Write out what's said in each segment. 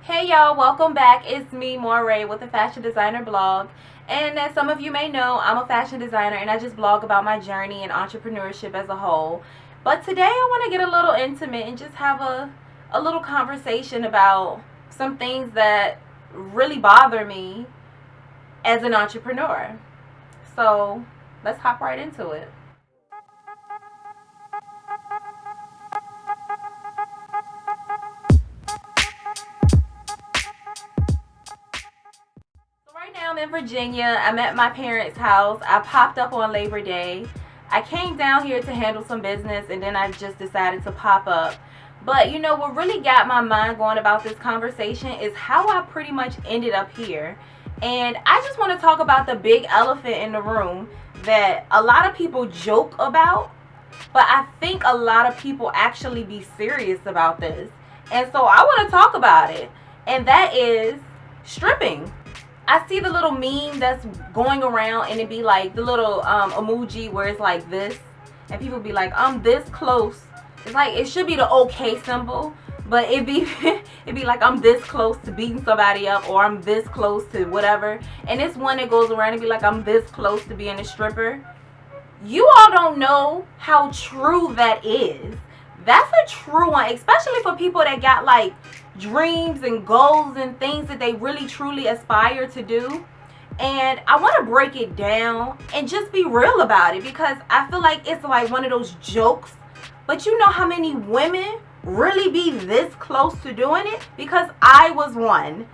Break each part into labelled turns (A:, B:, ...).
A: Hey y'all, welcome back. It's me, Moire, with the Fashion Designer blog. And as some of you may know, I'm a fashion designer and I just blog about my journey and entrepreneurship as a whole. But today I want to get a little intimate and just have a little conversation about some things that really bother me as an entrepreneur. So let's hop right into it. So right now I'm in Virginia. I'm at my parents' house. I popped up on Labor Day. I came down here to handle some business and then I just decided to pop up. But you know what really got my mind going about this conversation is how I pretty much ended up here. And I just want to talk about the big elephant in the room that a lot of people joke about, but I think a lot of people actually be serious about this. And so I want to talk about it. And that is stripping. I see the little meme that's going around and it be like the little emoji where it's like this. And people be like, I'm this close. It's like, it should be the okay symbol. But it'd be like I'm this close to beating somebody up, or I'm this close to whatever. And it's one that goes around and be like, I'm this close to being a stripper. You all don't know how true that is. That's a true one, especially for people that got like dreams and goals and things that they really truly aspire to do. And I want to break it down and just be real about it, because I feel like it's like one of those jokes. But you know how many women really be this close to doing it? Because I was one.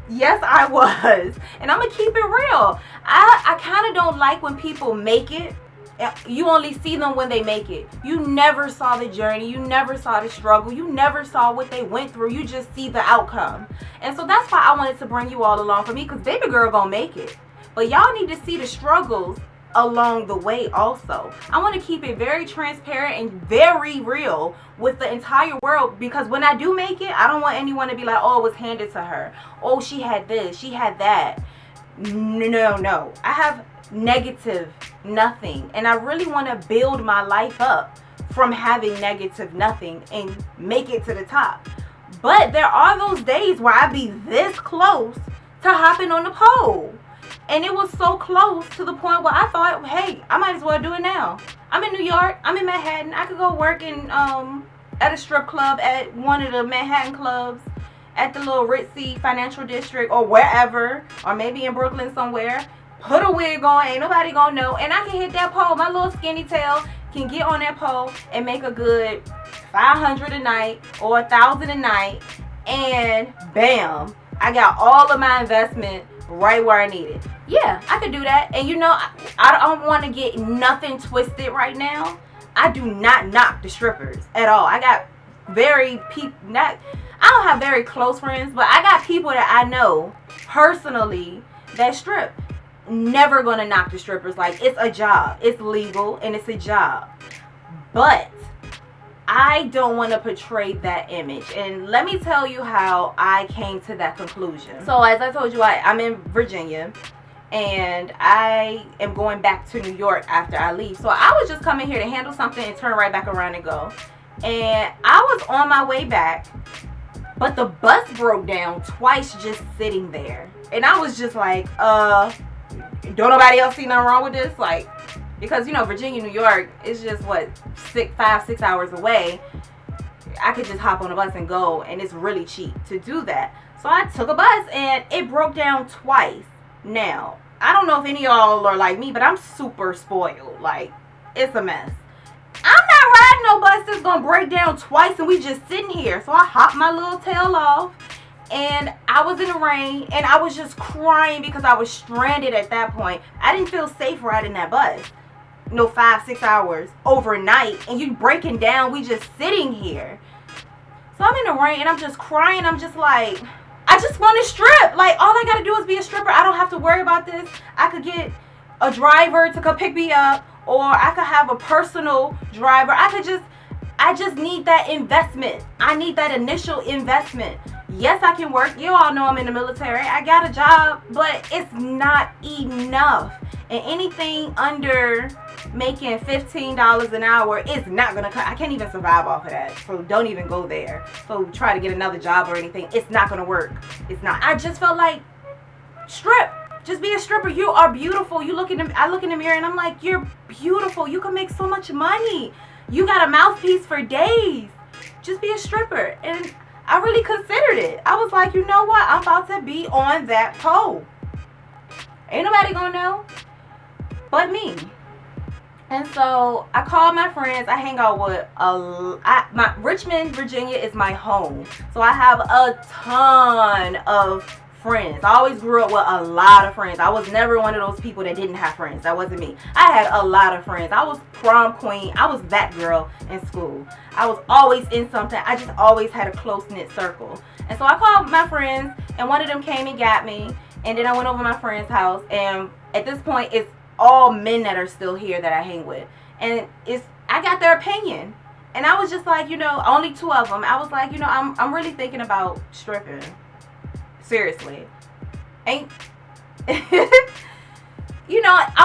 A: Yes, I was. And I'm going to keep it real. I kind of don't like when people make it. You only see them when they make it. You never saw the journey. You never saw the struggle. You never saw what they went through. You just see the outcome. And so that's why I wanted to bring you all along for me, because baby girl gonna make it. But y'all need to see the struggles along the way also. I want to keep it very transparent and very real with the entire world, because when I do make it, I don't want anyone to be like, oh, it was handed to her. Oh, she had this, she had that. No. I have negative nothing, and I really want to build my life up from having negative nothing and make it to the top. But there are those days where I be this close to hopping on the pole, and it was so close to the point where I thought, hey, I might as well do it now. I'm in New York, I'm in Manhattan. I could go work in at a strip club, at one of the Manhattan clubs, at the little ritzy financial district, or wherever, or maybe in Brooklyn somewhere. Put a wig on, ain't nobody gonna know, and I can hit that pole. My little skinny tail can get on that pole and make a good 500 a night or 1,000 a night, and bam, I got all of my investment right where I need it. Yeah, I could do that. And you know, I don't want to get nothing twisted right now. I do not knock the strippers at all. I got I don't have very close friends, but I got people that I know personally that strip. Never gonna knock the strippers. Like, it's a job, it's legal, and it's a job. But I don't want to portray that image, and let me tell you how I came to that conclusion. So as I told you, I'm in Virginia, and I am going back to New York after I leave. So I was just coming here to handle something and turn right back around and go. And I was on my way back, but the bus broke down twice just sitting there, and I was just like, don't nobody else see nothing wrong with this? Like, because you know, Virginia, New York is just what, 5-6 hours away. I could just hop on a bus and go, and it's really cheap to do that. So I took a bus and it broke down twice. Now, I don't know if any of y'all are like me, but I'm super spoiled. Like, it's a mess. I'm not riding no bus that's gonna break down twice and we just sitting here. So I hopped my little tail off, and I was in the rain, and I was just crying because I was stranded at that point. I didn't feel safe riding that bus. 5-6 hours overnight, and you breaking down, we just sitting here. So I'm in the rain and I'm just crying. I'm just like, I just want to strip. Like, all I gotta do is be a stripper. I don't have to worry about this. I could get a driver to come pick me up, or I could have a personal driver. I just need that investment. I need that initial investment. Yes, I can work. You all know I'm in the military. I got a job, but it's not enough. And anything under making $15 an hour is not gonna I can't even survive off of that. So don't even go there. So try to get another job or anything. It's not gonna work. It's not. I just felt like strip. Just be a stripper. You are beautiful. I look in the mirror and I'm like, you're beautiful. You can make so much money. You got a mouthpiece for days. Just be a stripper. And I really considered it. I was like, you know what? I'm about to be on that pole. Ain't nobody gonna know but me. And so I called my friends. I hang out with my Richmond, Virginia is my home. So I have a ton of friends. I always grew up with a lot of friends. I was never one of those people that didn't have friends. That wasn't me. I had a lot of friends. I was prom queen. I was that girl in school. I was always in something. I just always had a close-knit circle. And so I called my friends, and one of them came and got me. And then I went over to my friend's house, and at this point, it's all men that are still here that I hang with. And I got their opinion. And I was just like, only 2 of them. I was like, I'm really thinking about stripping. Seriously. I'm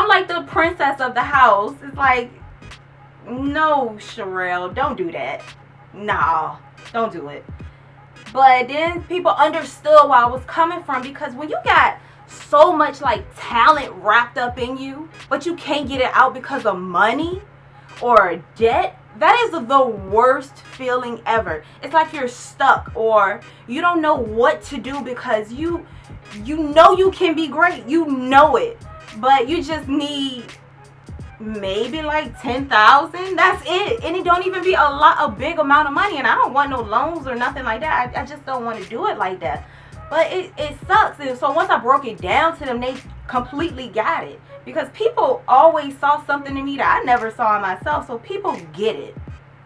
A: like the princess of the house. It's like, no, Sherelle, don't do that. Nah, don't do it. But then people understood where I was coming from, because when you got so much like talent wrapped up in you, but you can't get it out because of money or debt, that is the worst feeling ever. It's like you're stuck, or you don't know what to do, because you know you can be great. You know it. But you just need maybe like 10,000. That's it. And it don't even be a big amount of money. And I don't want no loans or nothing like that. I just don't want to do it like that. But it sucks. And so once I broke it down to them, they completely got it. Because people always saw something in me that I never saw in myself. So people get it.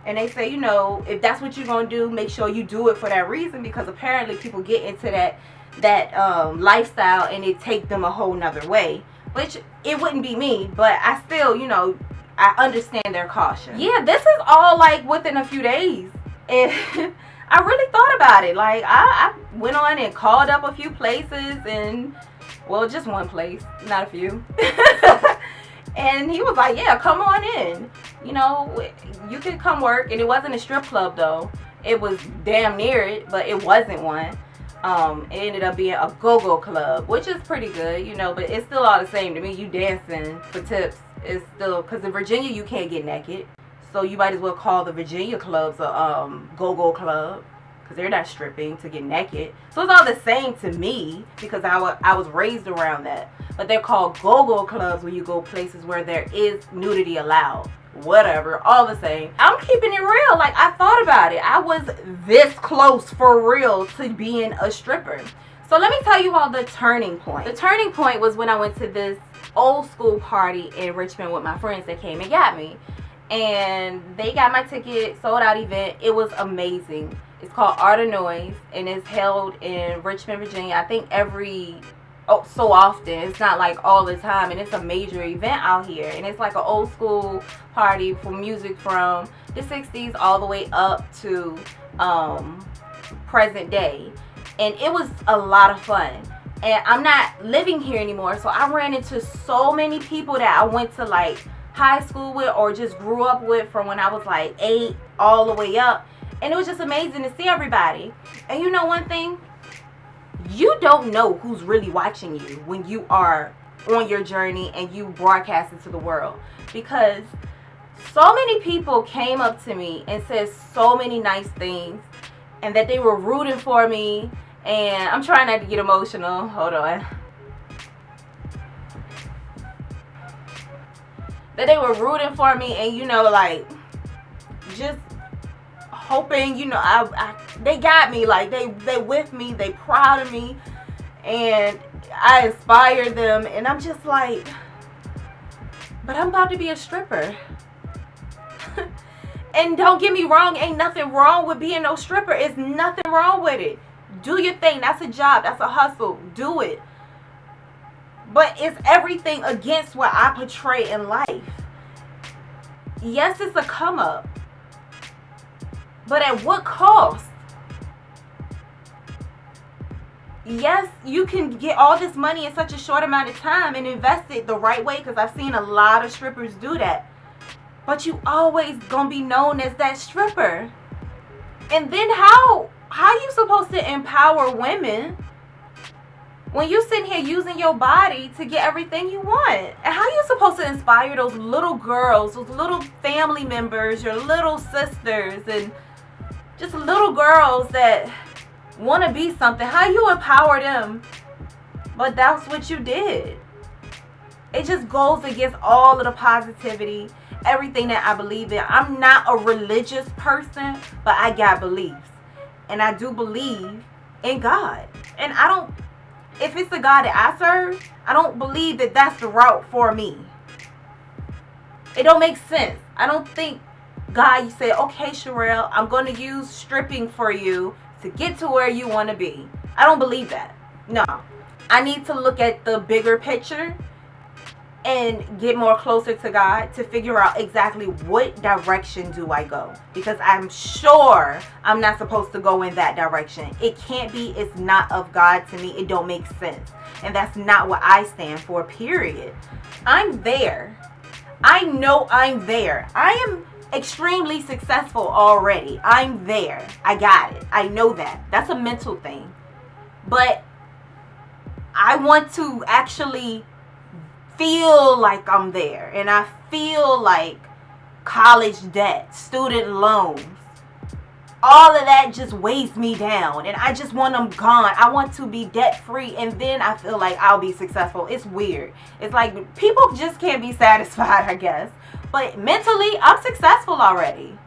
A: And they say, if that's what you're going to do, make sure you do it for that reason. Because apparently people get into that lifestyle, and it take them a whole nother way. Which it wouldn't be me. But I still, I understand their caution. Yeah, this is all like within a few days. And I really thought about it. Like, I went on and called up a few places, and, well, just one place, not a few. And he was like, yeah, come on in. You could come work. And it wasn't a strip club, though. It was damn near it, but it wasn't one. It ended up being a go-go club, which is pretty good, but it's still all the same to me. You dancing for tips. It's still, because in Virginia, you can't get naked. So you might as well call the Virginia clubs a go-go club, because they're not stripping to get naked. So it's all the same to me, because I was raised around that. But they're called go-go clubs when you go places where there is nudity allowed. Whatever, all the same. I'm keeping it real. Like, I thought about it. I was this close for real to being a stripper. So let me tell you all the turning point. The turning point was when I went to this old school party in Richmond with my friends that came and got me. And they got my ticket, sold out event. It was amazing. It's called Art of Noise, and it's held in Richmond, Virginia. I think so often. It's not like all the time, and it's a major event out here. And it's like an old school party for music from the 60s all the way up to present day. And it was a lot of fun. And I'm not living here anymore, so I ran into so many people that I went to like high school with, or just grew up with from when I was like 8 all the way up. And it was just amazing to see everybody. And you know one thing? You don't know who's really watching you when you are on your journey and you broadcast it to the world. Because so many people came up to me and said so many nice things, and that they were rooting for me. And I'm trying not to get emotional. Hold on. That they were rooting for me, and like, just hoping, they got me, like, they with me, they proud of me, and I inspired them. And I'm just like, but I'm about to be a stripper. And don't get me wrong, ain't nothing wrong with being no stripper. It's nothing wrong with it. Do your thing. That's a job. That's a hustle. Do it. But it's everything against what I portray in life. Yes, it's a come up. But at what cost? yes, you can get all this money in such a short amount of time and invest it the right way, because I've seen a lot of strippers do that. But you always gonna be known as that stripper. And then how you supposed to empower women when you sitting here using your body to get everything you want? And how you supposed to inspire those little girls, those little family members, your little sisters, and just little girls that want to be something? How you empower them? But that's what you did. It just goes against all of the positivity, everything that I believe in. I'm not a religious person, but I got beliefs. And I do believe in God. And I don't, if it's the God that I serve, I don't believe that that's the route for me. It don't make sense. I don't think God, you say, okay, Sherelle, I'm going to use stripping for you to get to where you want to be. I don't believe that. No. I need to look at the bigger picture and get more closer to God to figure out exactly what direction do I go. Because I'm sure I'm not supposed to go in that direction. It can't be. It's not of God to me. It don't make sense. And that's not what I stand for, period. I'm there. I know I'm there. I am extremely successful already. I'm there. I got it. I know that. That's a mental thing. But I want to actually feel like I'm there. And I feel like college debt, student loans, all of that just weighs me down. And I just want them gone. I want to be debt free. And then I feel like I'll be successful. It's weird. It's like people just can't be satisfied, I guess. But mentally, I'm successful already.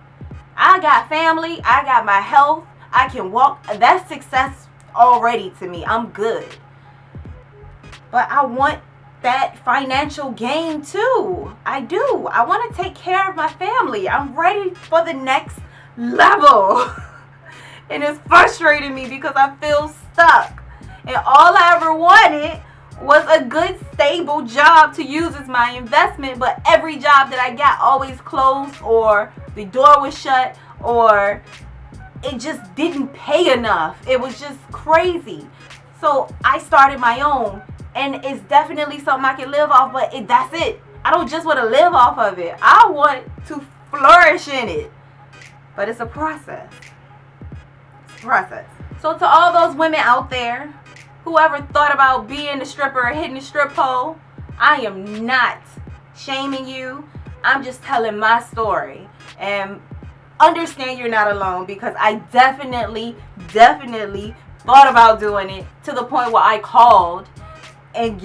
A: I got family. I got my health. I can walk. That's success already to me. I'm good. But I want that financial gain too. I do. I want to take care of my family. I'm ready for the next level. And it's frustrating me because I feel stuck. And all I ever wanted was a good, stable job to use as my investment. But every job that I got always closed, or the door was shut, or it just didn't pay enough. It was just crazy. So I started my own. And it's definitely something I can live off, but that's it. I don't just want to live off of it. I want to flourish in it. But it's a process. It's a process. So to all those women out there, whoever thought about being a stripper or hitting the strip pole, I am not shaming you. I'm just telling my story. And understand you're not alone, because I definitely thought about doing it to the point where I called and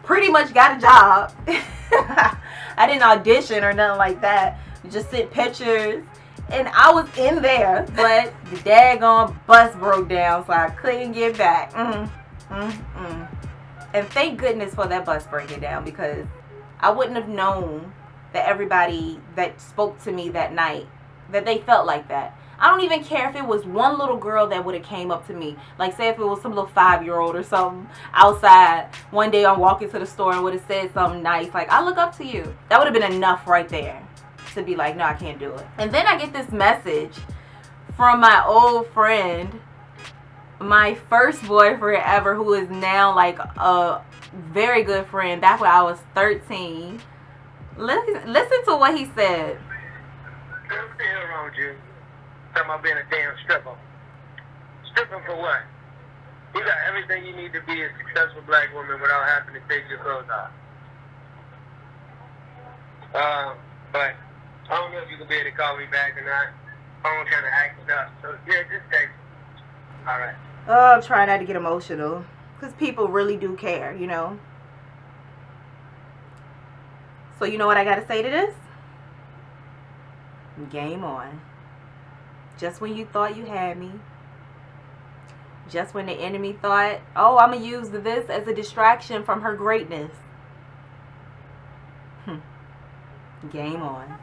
A: pretty much got a job. I didn't audition or nothing like that. Just sent pictures. And I was in there. But the daggone bus broke down, so I couldn't get back. And thank goodness for that bus breaking down, because I wouldn't have known that everybody that spoke to me that night, that they felt like that. I don't even care if it was one little girl that would have came up to me. Like, say if it was some little 5-year-old or something outside. One day I'm walking to the store and would have said something nice. Like, I look up to you. That would have been enough right there to be like, no, I can't do it. And then I get this message from my old friend, my first boyfriend ever, who is now like a very good friend, back when I was 13. Listen to what he said.
B: What's the hell wrong with you? Talking about being a damn stripper. Stripping for what? You got everything you need to be a successful black woman without having to take your clothes off. But I don't know if you can be able to call me back or not. Phone kind of acting up. So yeah, just text me. All right.
A: Oh, I'm trying not to get emotional, because people really do care, you know. So you know what I got to say to this? Game on. Just when you thought you had me, just when the enemy thought, oh, I'm going to use this as a distraction from her greatness. Game on.